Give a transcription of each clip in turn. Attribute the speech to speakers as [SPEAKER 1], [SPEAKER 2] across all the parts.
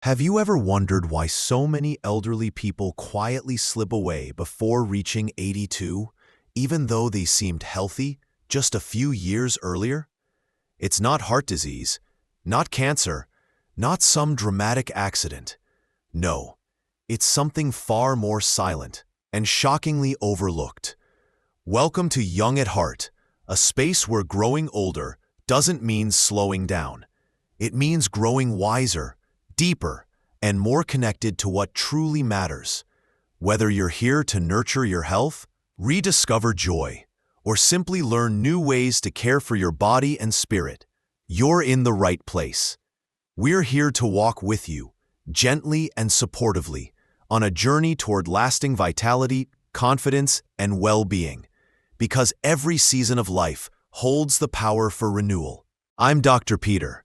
[SPEAKER 1] Have you ever wondered why so many elderly people quietly slip away before reaching 82, even though they seemed healthy just a few years earlier? It's not heart disease, not cancer, not some dramatic accident. No, it's something far more silent and shockingly overlooked. Welcome to Young at Heart, a space where growing older doesn't mean slowing down. It means growing wiser, deeper, and more connected to what truly matters. Whether you're here to nurture your health, rediscover joy, or simply learn new ways to care for your body and spirit, you're in the right place. We're here to walk with you, gently and supportively, on a journey toward lasting vitality, confidence, and well-being, because every season of life holds the power for renewal. I'm Dr. Peter,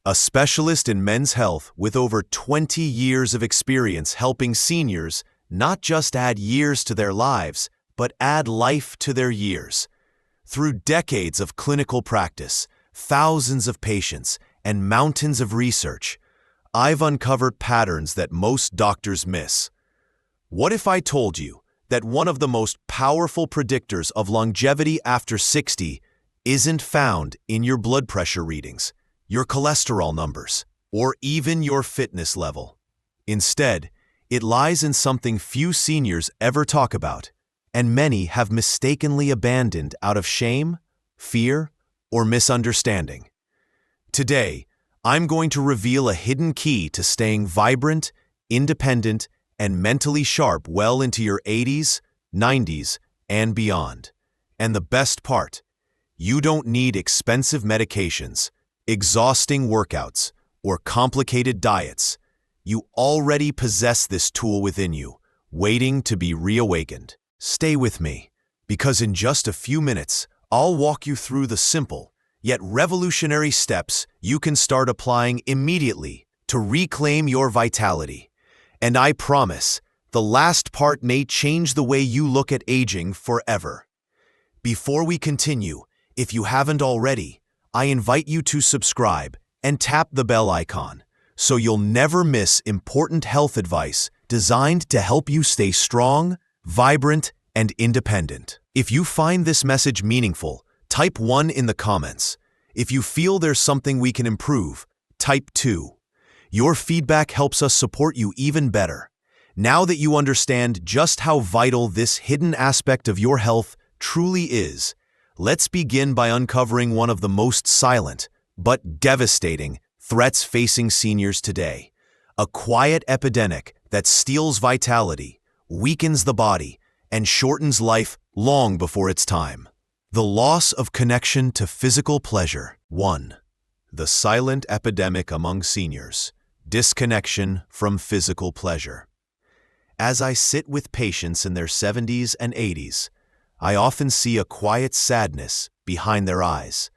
[SPEAKER 1] a specialist in men's health with over 20 years of experience helping seniors not just add years to their lives, but add life to their years. Through decades of clinical practice, thousands of patients, and mountains of research, I've uncovered patterns that most doctors miss. What if I told you that one of the most powerful predictors of longevity after 60 isn't found in your blood pressure readings, your cholesterol numbers, or even your fitness level? Instead, it lies in something few seniors ever talk about, and many have mistakenly abandoned out of shame, fear, or misunderstanding. Today, I'm going to reveal a hidden key to staying vibrant, independent, and mentally sharp well into your 80s, 90s, and beyond. And the best part, you don't need expensive medications, exhausting workouts, or complicated diets. You already possess this tool within you, waiting to be reawakened. Stay with me, because in just a few minutes, I'll walk you through the simple, yet revolutionary steps you can start applying immediately to reclaim your vitality. And I promise, the last part may change the way you look at aging forever. Before we continue, if you haven't already, I invite you to subscribe and tap the bell icon so you'll never miss important health advice designed to help you stay strong, vibrant, and independent. If you find this message meaningful, type 1 in the comments. If you feel there's something we can improve, type 2. Your feedback helps us support you even better. Now that you understand just how vital this hidden aspect of your health truly is, let's begin by uncovering one of the most silent, but devastating, threats facing seniors today. A quiet epidemic that steals vitality, weakens the body, and shortens life long before its time. The loss of connection to physical pleasure. 1. The silent epidemic among seniors. Disconnection from physical pleasure. As I sit with patients in their 70s and 80s, I often see a quiet sadness behind their eyes,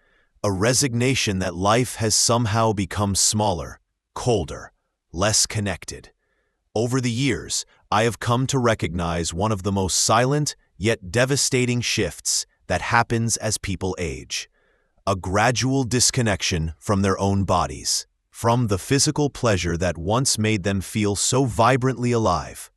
[SPEAKER 1] a resignation that life has somehow become smaller, colder, less connected. Over the years, I have come to recognize one of the most silent yet devastating shifts that happens as people age: a gradual disconnection from their own bodies, from the physical pleasure that once made them feel so vibrantly alive.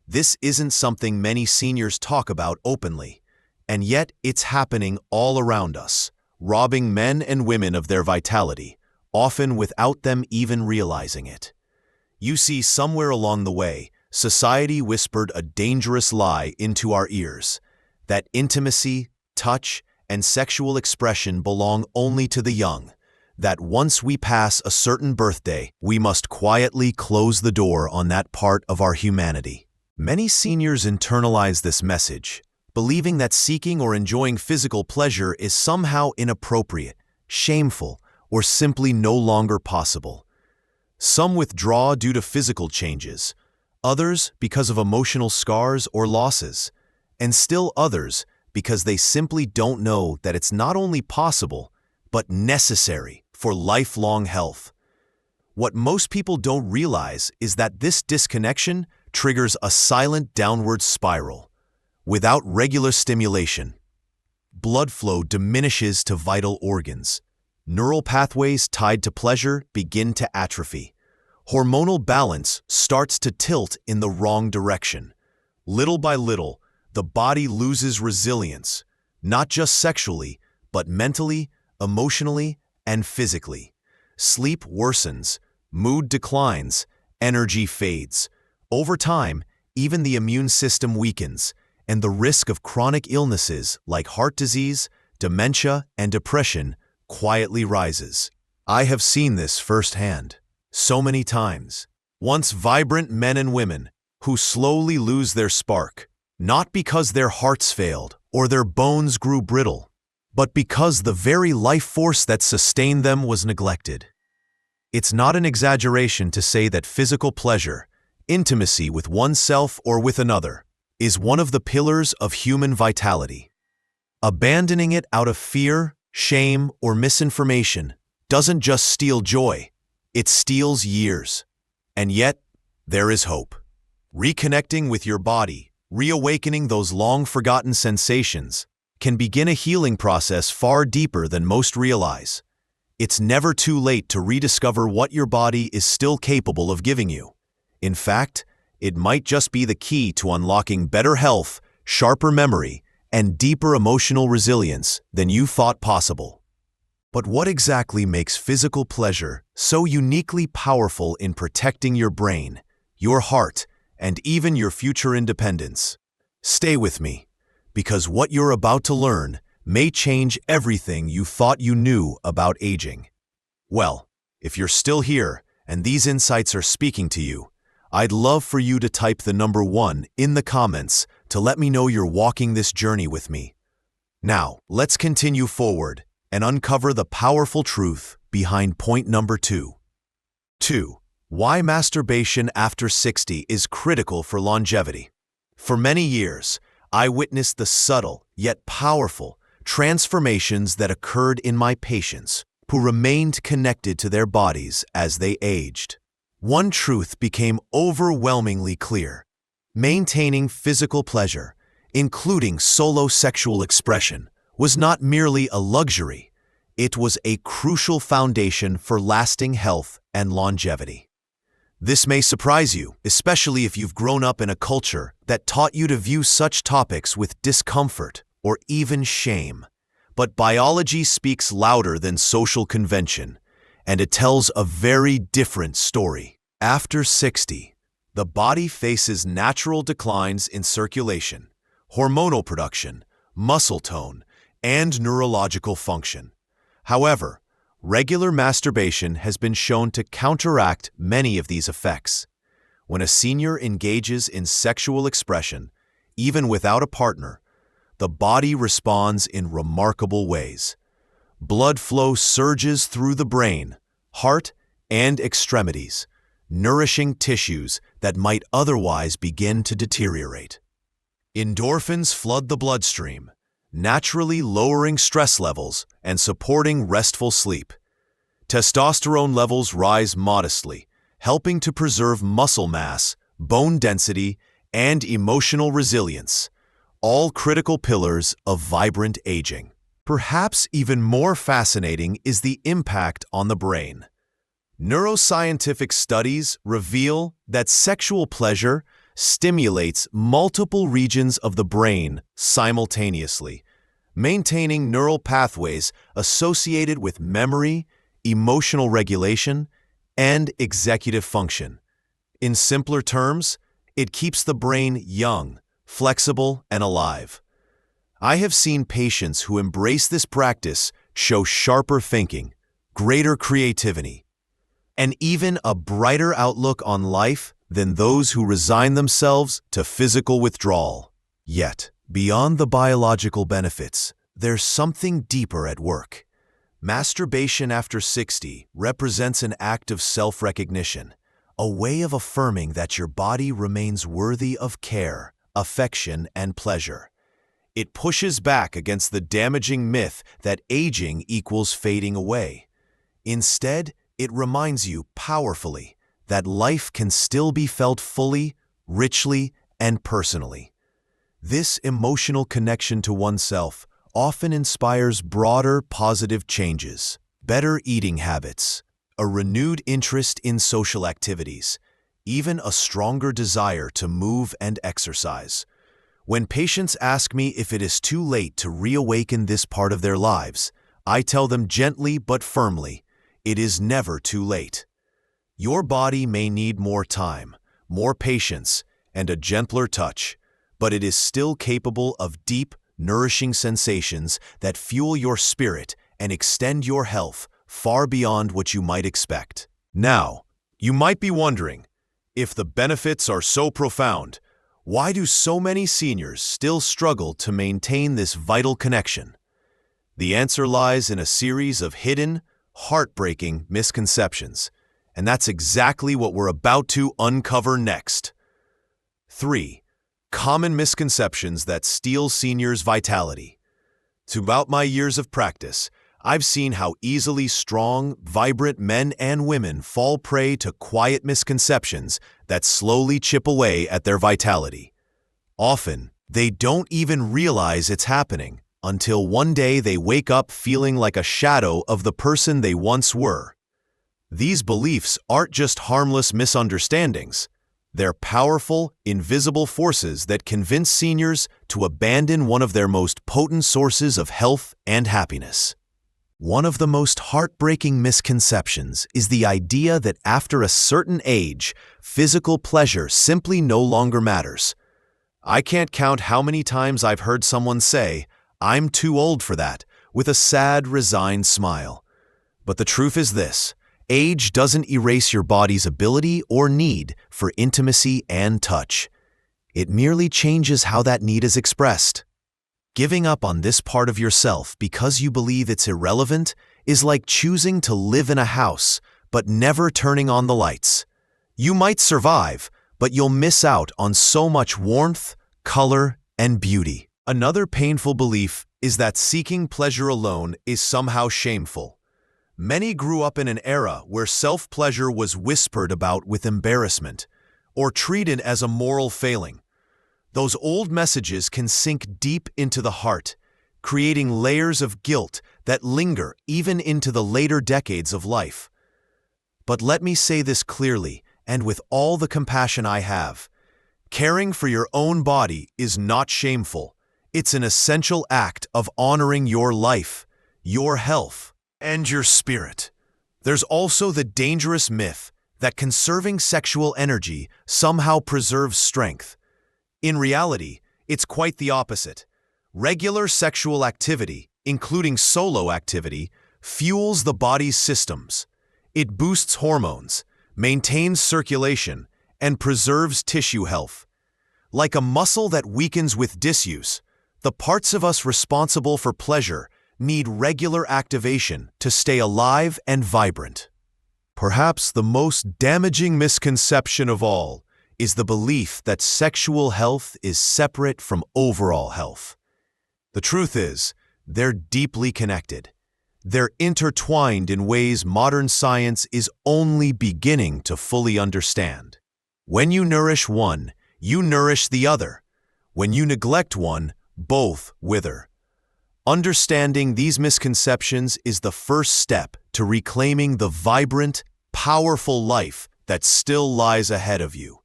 [SPEAKER 1] This isn't something many seniors talk about openly, and yet it's happening all around us, robbing men and women of their vitality, often without them even realizing it. You see, somewhere along the way, society whispered a dangerous lie into our ears, that intimacy, touch, and sexual expression belong only to the young, that once we pass a certain birthday, we must quietly close the door on that part of our humanity. Many seniors internalize this message, believing that seeking or enjoying physical pleasure is somehow inappropriate, shameful, or simply no longer possible. Some withdraw due to physical changes, others because of emotional scars or losses, and still others because they simply don't know that it's not only possible, but necessary for lifelong health. What most people don't realize is that this disconnection triggers a silent downward spiral. Without regular stimulation, blood flow diminishes to vital organs. Neural pathways tied to pleasure begin to atrophy, hormonal balance starts to tilt in the wrong direction. Little by little, the body loses resilience, not just sexually, but mentally, emotionally, and physically. Sleep worsens, mood declines, energy fades. Over time, even the immune system weakens, and the risk of chronic illnesses like heart disease, dementia, and depression quietly rises. I have seen this firsthand, so many times. Once vibrant men and women who slowly lose their spark, not because their hearts failed or their bones grew brittle, but because the very life force that sustained them was neglected. It's not an exaggeration to say that physical pleasure, intimacy with oneself or with another, is one of the pillars of human vitality. Abandoning it out of fear, shame, or misinformation doesn't just steal joy, it steals years. And yet, there is hope. Reconnecting with your body, reawakening those long-forgotten sensations, can begin a healing process far deeper than most realize. It's never too late to rediscover what your body is still capable of giving you. In fact, it might just be the key to unlocking better health, sharper memory, and deeper emotional resilience than you thought possible. But what exactly makes physical pleasure so uniquely powerful in protecting your brain, your heart, and even your future independence? Stay with me, because what you're about to learn may change everything you thought you knew about aging. Well, if you're still here and these insights are speaking to you, I'd love for you to type the number 1 in the comments to let me know you're walking this journey with me. Now, let's continue forward and uncover the powerful truth behind point number 2. 2. Why masturbation after 60 is critical for longevity. For many years, I witnessed the subtle yet powerful transformations that occurred in my patients who remained connected to their bodies as they aged. One truth became overwhelmingly clear. Maintaining physical pleasure, including solo sexual expression, was not merely a luxury. It was a crucial foundation for lasting health and longevity. This may surprise you, especially if you've grown up in a culture that taught you to view such topics with discomfort or even shame. But biology speaks louder than social convention, and it tells a very different story. After 60, the body faces natural declines in circulation, hormonal production, muscle tone, and neurological function. However, regular masturbation has been shown to counteract many of these effects. When a senior engages in sexual expression, even without a partner, the body responds in remarkable ways. Blood flow surges through the brain, heart, and extremities, nourishing tissues that might otherwise begin to deteriorate. Endorphins flood the bloodstream, naturally lowering stress levels and supporting restful sleep. Testosterone levels rise modestly, helping to preserve muscle mass, bone density, and emotional resilience, all critical pillars of vibrant aging. Perhaps even more fascinating is the impact on the brain. Neuroscientific studies reveal that sexual pleasure stimulates multiple regions of the brain simultaneously, maintaining neural pathways associated with memory, emotional regulation, and executive function. In simpler terms, it keeps the brain young, flexible, and alive. I have seen patients who embrace this practice show sharper thinking, greater creativity, and even a brighter outlook on life than those who resign themselves to physical withdrawal. Yet, beyond the biological benefits, there's something deeper at work. Masturbation after 60 represents an act of self-recognition, a way of affirming that your body remains worthy of care, affection, and pleasure. It pushes back against the damaging myth that aging equals fading away. Instead, it reminds you powerfully that life can still be felt fully, richly, and personally. This emotional connection to oneself often inspires broader positive changes, better eating habits, a a renewed interest in social activities, even a stronger desire to move and exercise. When patients ask me if it is too late to reawaken this part of their lives, I tell them gently but firmly, it is never too late. Your body may need more time, more patience, and a gentler touch, but it is still capable of deep, nourishing sensations that fuel your spirit and extend your health far beyond what you might expect. Now, you might be wondering, if the benefits are so profound, why do so many seniors still struggle to maintain this vital connection? The answer lies in a series of hidden, heartbreaking misconceptions, and that's exactly what we're about to uncover next. 3. Common misconceptions that steal seniors' vitality. Throughout my years of practice, I've seen how easily strong, vibrant men and women fall prey to quiet misconceptions that slowly chip away at their vitality. Often, they don't even realize it's happening until one day they wake up feeling like a shadow of the person they once were. These beliefs aren't just harmless misunderstandings. They're powerful, invisible forces that convince seniors to abandon one of their most potent sources of health and happiness. One of the most heartbreaking misconceptions is the idea that after a certain age, physical pleasure simply no longer matters. I can't count how many times I've heard someone say, "I'm too old for that," with a sad, resigned smile. But the truth is this: age doesn't erase your body's ability or need for intimacy and touch. It merely changes how that need is expressed. Giving up on this part of yourself because you believe it's irrelevant is like choosing to live in a house but never turning on the lights. You might survive, but you'll miss out on so much warmth, color, and beauty. Another painful belief is that seeking pleasure alone is somehow shameful. Many grew up in an era where self-pleasure was whispered about with embarrassment or treated as a moral failing. Those old messages can sink deep into the heart, creating layers of guilt that linger even into the later decades of life. But let me say this clearly and with all the compassion I have. Caring for your own body is not shameful. It's an essential act of honoring your life, your health, and your spirit. There's also the dangerous myth that conserving sexual energy somehow preserves strength. In reality, it's quite the opposite. Regular sexual activity, including solo activity, fuels the body's systems. It boosts hormones, maintains circulation, and preserves tissue health. Like a muscle that weakens with disuse, the parts of us responsible for pleasure need regular activation to stay alive and vibrant. Perhaps the most damaging misconception of all is the belief that sexual health is separate from overall health. The truth is, they're deeply connected. They're intertwined in ways modern science is only beginning to fully understand. When you nourish one, you nourish the other. When you neglect one, both wither. Understanding these misconceptions is the first step to reclaiming the vibrant, powerful life that still lies ahead of you.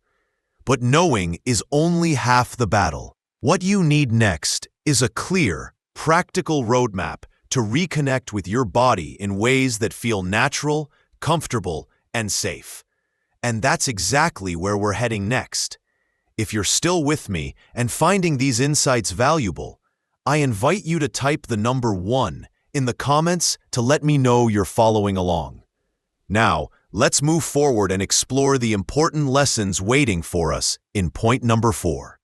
[SPEAKER 1] But knowing is only half the battle. What you need next is a clear, practical roadmap to reconnect with your body in ways that feel natural, comfortable, and safe. And that's exactly where we're heading next. If you're still with me and finding these insights valuable, I invite you to type the number 1 in the comments to let me know you're following along. Now, let's move forward and explore the important lessons waiting for us in point number 4.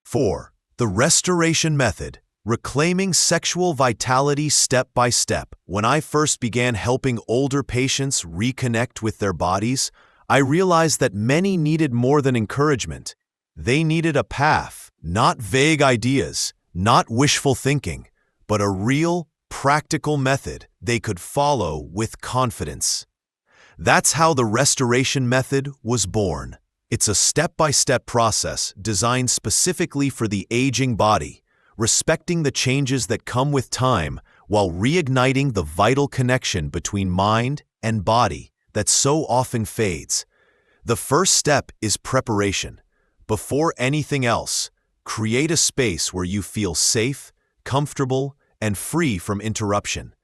[SPEAKER 1] 4. The restoration method, reclaiming sexual vitality step by step. When I first began helping older patients reconnect with their bodies, I realized that many needed more than encouragement. They needed a path, not vague ideas, not wishful thinking, but a real, practical method they could follow with confidence. That's how the restoration method was born. It's a step-by-step process designed specifically for the aging body, respecting the changes that come with time while reigniting the vital connection between mind and body that so often fades. The first step is preparation. Before anything else, create a space where you feel safe, comfortable, and free from interruption.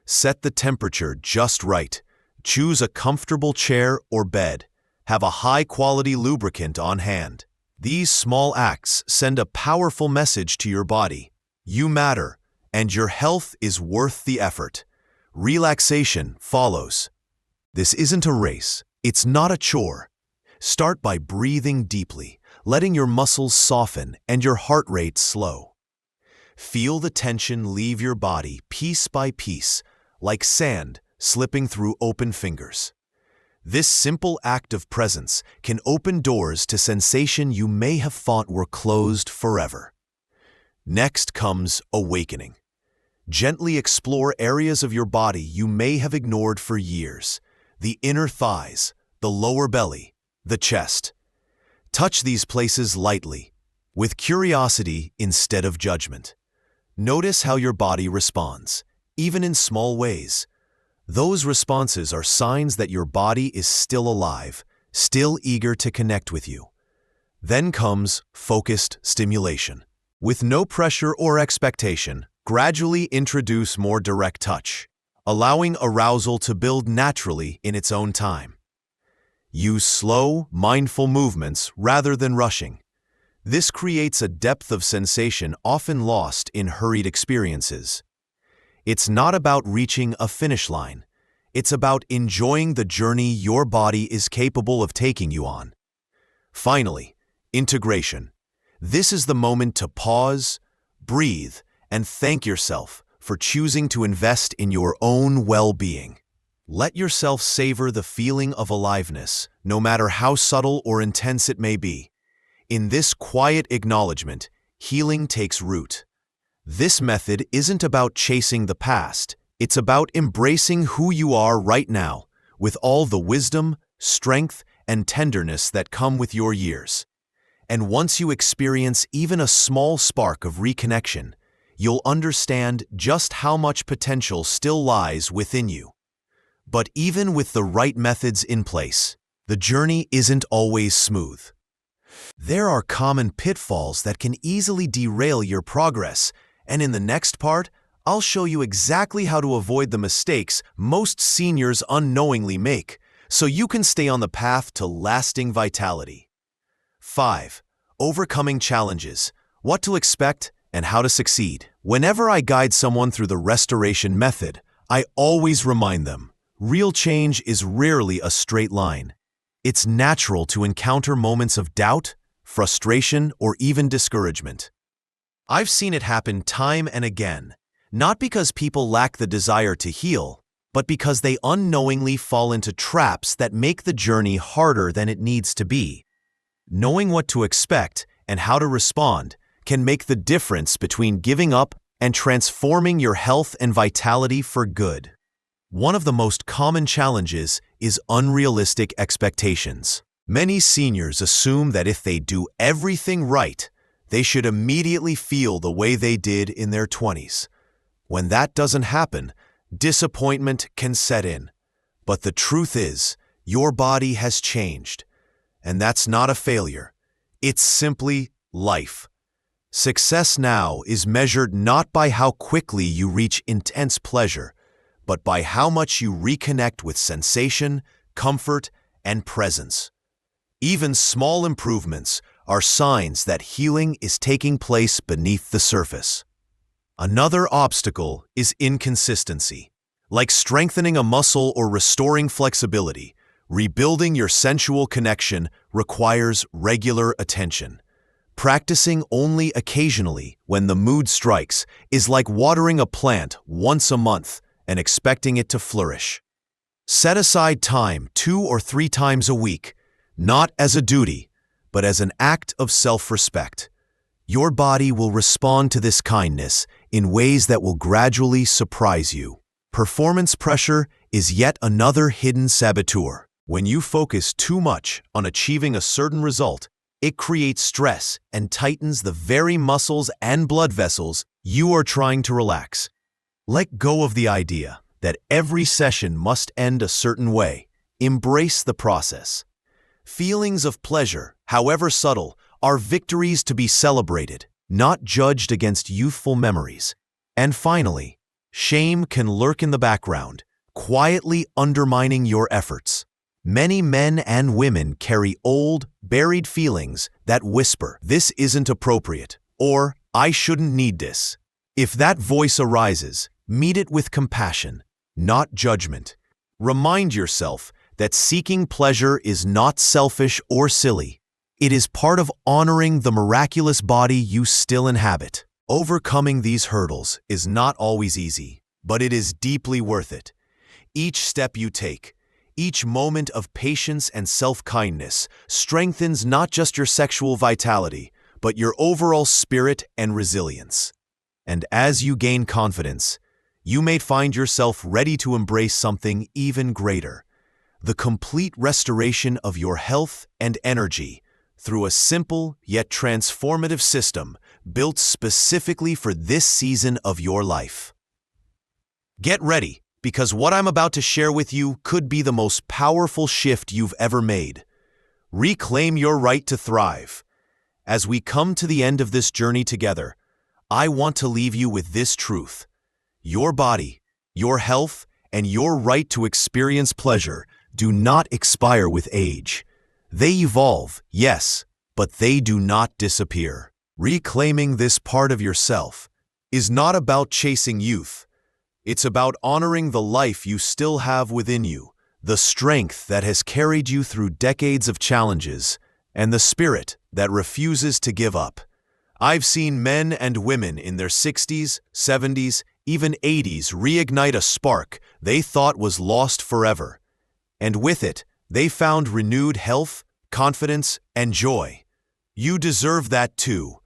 [SPEAKER 1] Set the temperature just right. Choose a comfortable chair or bed. Have a high-quality lubricant on hand. These small acts send a powerful message to your body. You matter, and your health is worth the effort. Relaxation follows. This isn't a race. It's not a chore. Start by breathing deeply, letting your muscles soften and your heart rate slow. Feel the tension leave your body piece by piece, like sand slipping through open fingers. This simple act of presence can open doors to sensation you may have thought were closed forever. Next comes awakening. Gently explore areas of your body you may have ignored for years. The inner thighs, the lower belly, the chest. Touch these places lightly, with curiosity instead of judgment. Notice how your body responds, even in small ways. Those responses are signs that your body is still alive, still eager to connect with you. Then comes focused stimulation. With no pressure or expectation, gradually introduce more direct touch, allowing arousal to build naturally in its own time. Use slow, mindful movements rather than rushing. This creates a depth of sensation often lost in hurried experiences. It's not about reaching a finish line. It's about enjoying the journey your body is capable of taking you on. Finally, integration. This is the moment to pause, breathe, and thank yourself for choosing to invest in your own well-being. Let yourself savor the feeling of aliveness, no matter how subtle or intense it may be. In this quiet acknowledgement, healing takes root. This method isn't about chasing the past. It's about embracing who you are right now, with all the wisdom, strength, and tenderness that come with your years. And once you experience even a small spark of reconnection, you'll understand just how much potential still lies within you. But even with the right methods in place, the journey isn't always smooth. There are common pitfalls that can easily derail your progress, and in the next part, I'll show you exactly how to avoid the mistakes most seniors unknowingly make, so you can stay on the path to lasting vitality. 5. Overcoming challenges. What to expect and how to succeed. Whenever I guide someone through the restoration method, I always remind them, real change is rarely a straight line. It's natural to encounter moments of doubt, frustration, or even discouragement. I've seen it happen time and again, not because people lack the desire to heal, but because they unknowingly fall into traps that make the journey harder than it needs to be. Knowing what to expect and how to respond can make the difference between giving up and transforming your health and vitality for good. One of the most common challenges is unrealistic expectations. Many seniors assume that if they do everything right, they should immediately feel the way they did in their 20s. When that doesn't happen, disappointment can set in. But the truth is, your body has changed. And that's not a failure. It's simply life. Success now is measured not by how quickly you reach intense pleasure, but by how much you reconnect with sensation, comfort, and presence. Even small improvements are signs that healing is taking place beneath the surface. Another obstacle is inconsistency. Like strengthening a muscle or restoring flexibility, rebuilding your sensual connection requires regular attention. Practicing only occasionally when the mood strikes is like watering a plant once a month and expecting it to flourish. Set aside time 2 or 3 times a week, not as a duty, but as an act of self-respect. Your body will respond to this kindness in ways that will gradually surprise you. Performance pressure is yet another hidden saboteur. When you focus too much on achieving a certain result, it creates stress and tightens the very muscles and blood vessels you are trying to relax. Let go of the idea that every session must end a certain way. Embrace the process. Feelings of pleasure, however subtle, are victories to be celebrated, not judged against youthful memories. And finally, shame can lurk in the background, quietly undermining your efforts. Many men and women carry old, buried feelings that whisper, "This isn't appropriate," or "I shouldn't need this." If that voice arises, meet it with compassion, not judgment. Remind yourself that seeking pleasure is not selfish or silly. It is part of honoring the miraculous body you still inhabit. Overcoming these hurdles is not always easy, but it is deeply worth it. Each step you take, each moment of patience and self-kindness strengthens not just your sexual vitality, but your overall spirit and resilience. And as you gain confidence, you may find yourself ready to embrace something even greater: the complete restoration of your health and energy through a simple yet transformative system built specifically for this season of your life. Get ready, because what I'm about to share with you could be the most powerful shift you've ever made. Reclaim your right to thrive. As we come to the end of this journey together, I want to leave you with this truth: your body, your health, and your right to experience pleasure do not expire with age. They evolve, yes, but they do not disappear. Reclaiming this part of yourself is not about chasing youth. It's about honoring the life you still have within you, the strength that has carried you through decades of challenges, and the spirit that refuses to give up. I've seen men and women in their 60s, 70s, even 80s reignite a spark they thought was lost forever. And with it, they found renewed health, confidence, and joy. You deserve that too.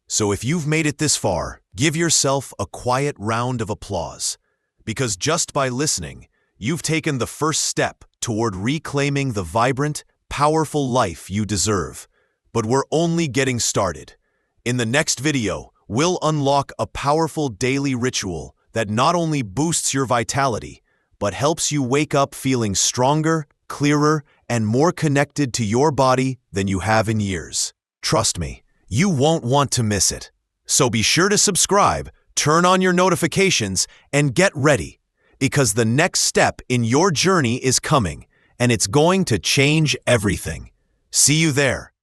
[SPEAKER 1] So if you've made it this far, give yourself a quiet round of applause. Because just by listening, you've taken the first step toward reclaiming the vibrant, powerful life you deserve. But we're only getting started. In the next video, we'll unlock a powerful daily ritual that not only boosts your vitality, but helps you wake up feeling stronger, clearer, and more connected to your body than you have in years. Trust me, you won't want to miss it. So be sure to subscribe, turn on your notifications, and get ready, because the next step in your journey is coming, and it's going to change everything. See you there.